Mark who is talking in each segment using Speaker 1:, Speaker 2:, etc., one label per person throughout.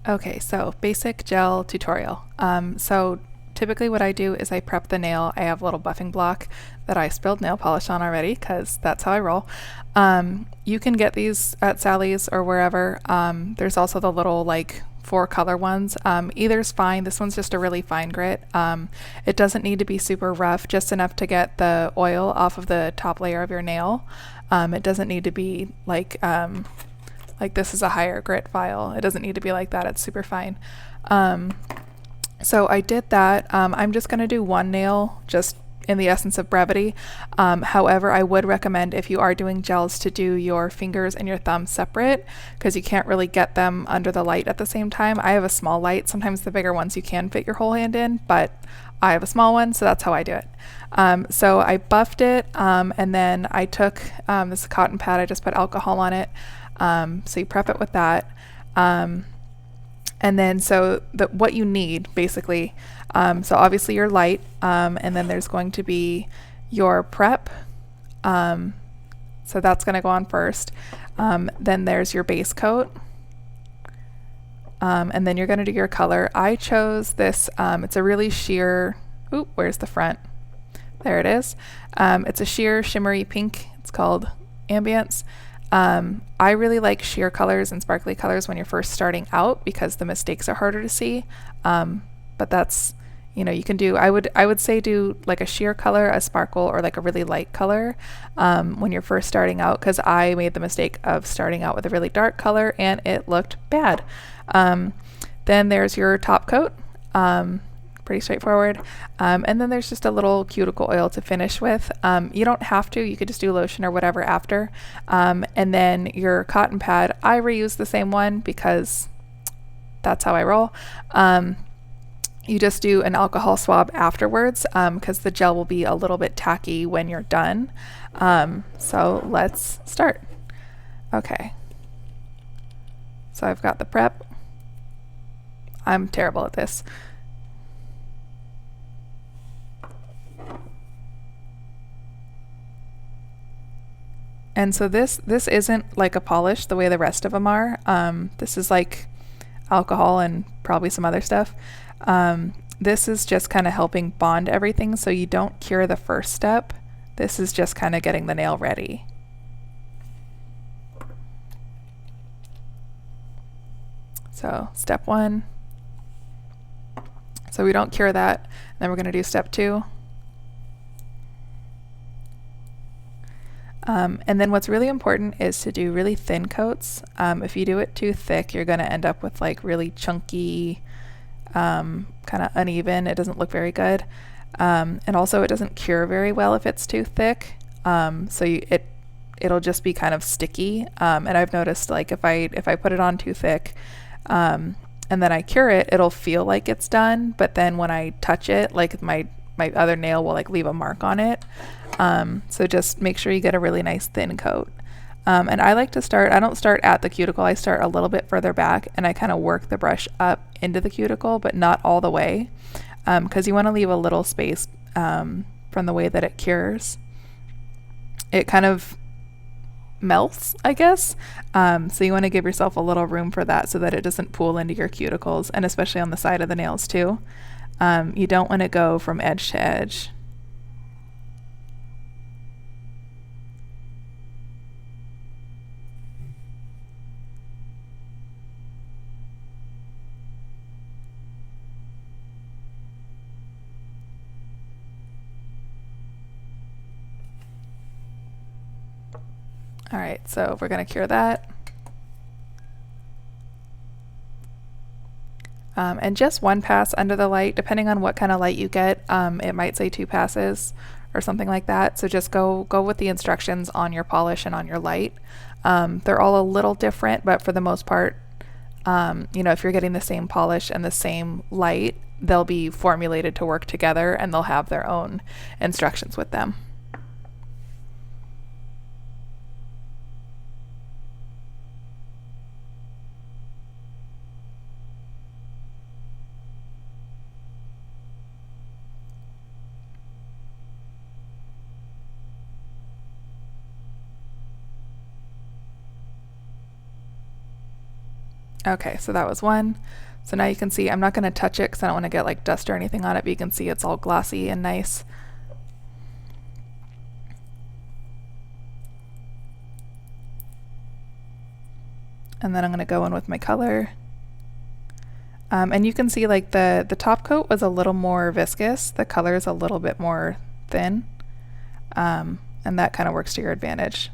Speaker 1: Okay, so basic gel tutorial. So typically what I do is I prep the nail. I have a little buffing block that I spilled nail polish on already because that's how I roll. You can get these at Sally's or wherever. There's also the little like 4 color ones. Either's fine. This one's just a really fine grit. It doesn't need to be super rough, just enough to get the oil off of the top layer of your nail. It doesn't need to be like this is a higher grit file. It doesn't need to be like that. It's super fine. So I did that. I'm just going to do one nail just in the essence of brevity. However, I would recommend if you are doing gels to do your fingers and your thumbs separate because you can't really get them under the light at the same time. I have a small light. Sometimes the bigger ones you can fit your whole hand in, but I have a small one, so that's how I do it. So I buffed it, and then I took this cotton pad. I just put alcohol on it. So you prep it with that. And then what you need basically, so obviously your light, and then there's going to be your prep. So that's going to go on first. Then there's your base coat. And then you're going to do your color. I chose this, it's a really sheer, where's the front? There it is. It's a sheer shimmery pink. It's called Ambience. I really like sheer colors and sparkly colors when you're first starting out because the mistakes are harder to see. But that's, you can do, I would say do like a sheer color, a sparkle, or like a really light color when you're first starting out, because I made the mistake of starting out with a really dark color and it looked bad. Then there's your top coat. Pretty straightforward. And then there's just a little cuticle oil to finish with. You don't have to, you could just do lotion or whatever after. And then your cotton pad, I reuse the same one because that's how I roll. You just do an alcohol swab afterwards because the gel will be a little bit tacky when you're done. So let's start. Okay. So I've got the prep. I'm terrible at this. And so this isn't like a polish the way the rest of them are. This is like alcohol and probably some other stuff. This is just kind of helping bond everything so you don't cure the first step. This is just kind of getting the nail ready. So step 1. So we don't cure that. Then we're going to do step 2. And then what's really important is to do really thin coats. If you do it too thick, you're going to end up with like really chunky, kind of uneven. It doesn't look very good. And also it doesn't cure very well if it's too thick. So it'll just be kind of sticky. And I've noticed like if I put it on too thick, and then I cure it, it'll feel like it's done. But then when I touch it, like my other nail will like leave a mark on it. So just make sure you get a really nice thin coat. And I like to start, I don't start at the cuticle, I start a little bit further back and I kind of work the brush up into the cuticle, but not all the way, because you want to leave a little space from the way that it cures. It kind of melts, I guess. So you want to give yourself a little room for that so that it doesn't pool into your cuticles, and especially on the side of the nails too. You don't want to go from edge to edge. All right, so we're going to cure that. And just 1 pass under the light, depending on what kind of light you get. It might say 2 passes or something like that. So just go with the instructions on your polish and on your light. They're all a little different, but for the most part, if you're getting the same polish and the same light, they'll be formulated to work together and they'll have their own instructions with them. Okay, so that was one. So now you can see I'm not going to touch it because I don't want to get like dust or anything on it, but you can see it's all glossy and nice. And then I'm going to go in with my color. And you can see like the top coat was a little more viscous. The color is a little bit more thin. And that kind of works to your advantage.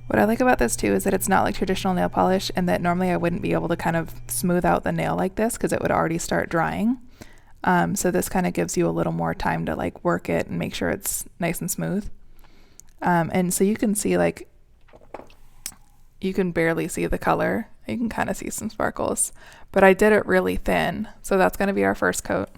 Speaker 1: What I like about this too is that it's not like traditional nail polish, and that normally I wouldn't be able to kind of smooth out the nail like this because it would already start drying. So this kind of gives you a little more time to like work it and make sure it's nice and smooth. And so you can see like, you can barely see the color. You can kind of see some sparkles, but I did it really thin. So that's going to be our first coat.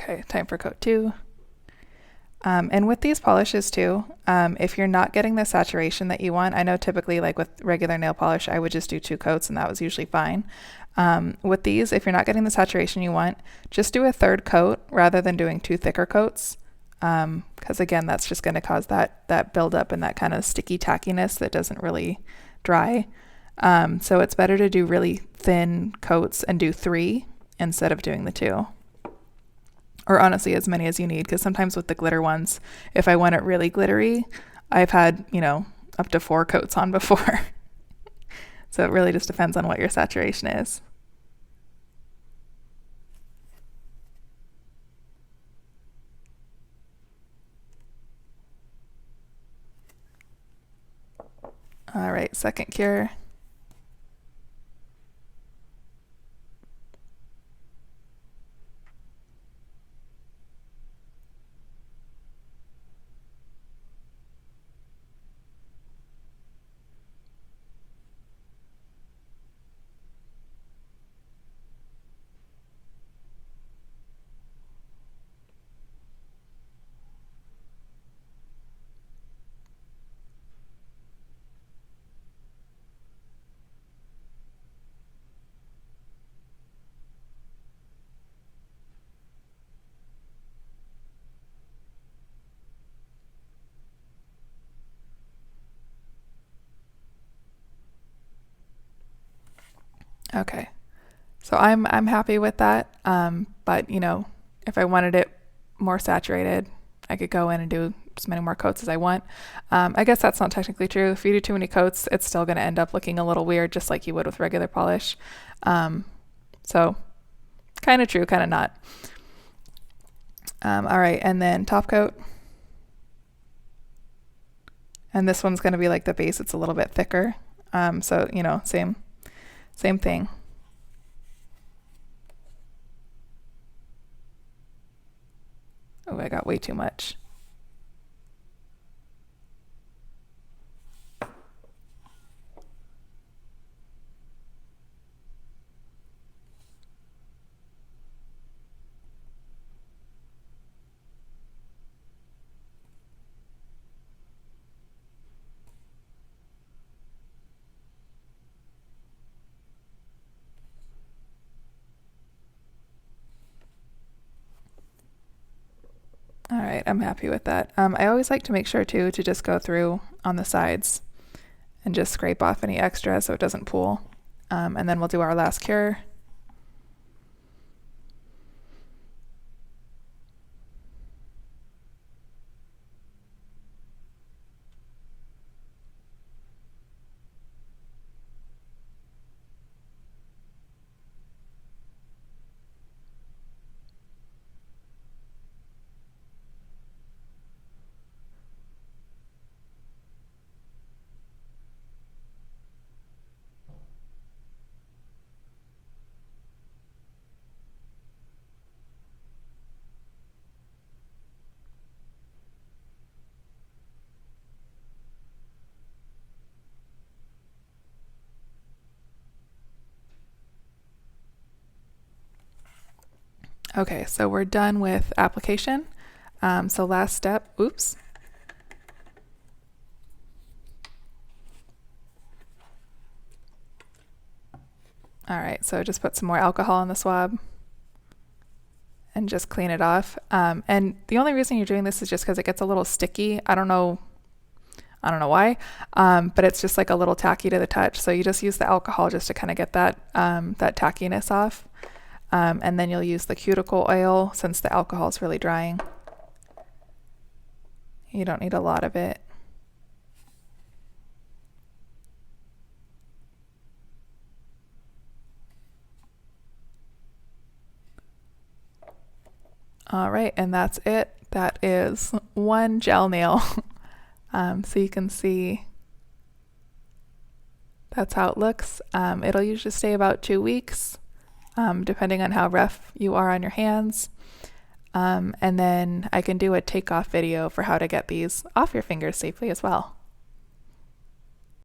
Speaker 1: Okay, time for coat two. And with these polishes too, if you're not getting the saturation that you want, I know typically like with regular nail polish, I would just do 2 coats and that was usually fine. With these, if you're not getting the saturation you want, just do a 3rd coat rather than doing 2 thicker coats. Because again, that's just going to cause that buildup and that kind of sticky tackiness that doesn't really dry. So it's better to do really thin coats and do 3 instead of doing the 2. Or honestly, as many as you need, because sometimes with the glitter ones, if I want it really glittery, I've had, up to 4 coats on before. So it really just depends on what your saturation is. All right, second cure. Okay, so I'm happy with that. But if I wanted it more saturated, I could go in and do as many more coats as I want. I guess that's not technically true. If you do too many coats, it's still going to end up looking a little weird, just like you would with regular polish. So kind of true, kind of not. All right, and then top coat. And this one's going to be like the base. It's a little bit thicker. So, same thing. Oh, I got way too much. All right, I'm happy with that. I always like to make sure too to just go through on the sides and just scrape off any extra so it doesn't pool. And then we'll do our last cure. Okay, so we're done with application. So last step, oops. All right, so just put some more alcohol on the swab and just clean it off. And the only reason you're doing this is just because it gets a little sticky. I don't know why, but it's just like a little tacky to the touch. So you just use the alcohol just to kind of get that that tackiness off. And then you'll use the cuticle oil since the alcohol is really drying. You don't need a lot of it. All right, and that's it. That is one gel nail. So you can see that's how it looks. It'll usually stay about 2 weeks, depending on how rough you are on your hands. And then I can do a takeoff video for how to get these off your fingers safely as well.